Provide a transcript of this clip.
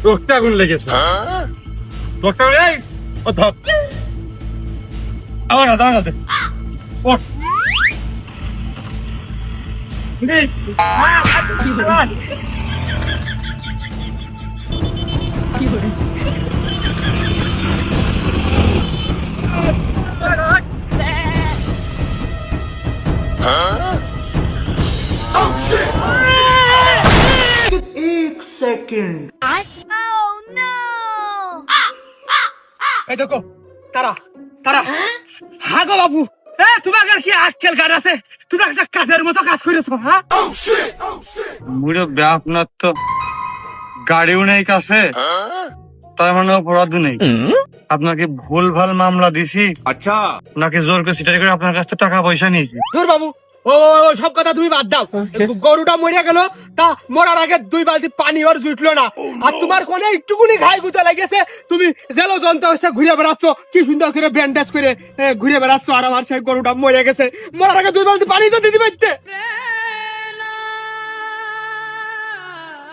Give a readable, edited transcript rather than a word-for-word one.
রক্তে আগুন লেগেছে। রক্তে আগুন, এই ও ধর আমার হাতে ওঠ। এই দেখো তারা তারা হাগো বাবু, তোমার কি আক্কেল গাড় আছে? তুমি একটা কাজের মতো কাজ করেছো। হ্যাঁ মুরব্বী, আপনার তো গাড়িও নেই কাছে, তার মানে অপরাধও নেই। আপনাকে ভুল ভাল মামলা দিছি अच्छा নাকি জোর করে সিটারি করে আপনার কাছ থেকে টাকা পয়সা নিয়েছি? ধুর বাবু, ও সব কথা তুমি বাদ দাও। গরুটা মরে গেল, তা মরার আগে 2 বালতি পানি ওর জুটলো না, আর তোমার কোনে একটুকুনি ঘাই গুতা লেগেছে, তুমি জেলো যন্ত্র হচ্ছে ঘুরে বেড়াচ্ছ, কি সুন্দর করে ব্যান্ডেজ করে ঘুরে বেড়াচ্ছ, আর আমার সেই গরুটা মরে গেছে, মরার আগে 2 বালতি পানি তো দিতে পারতে।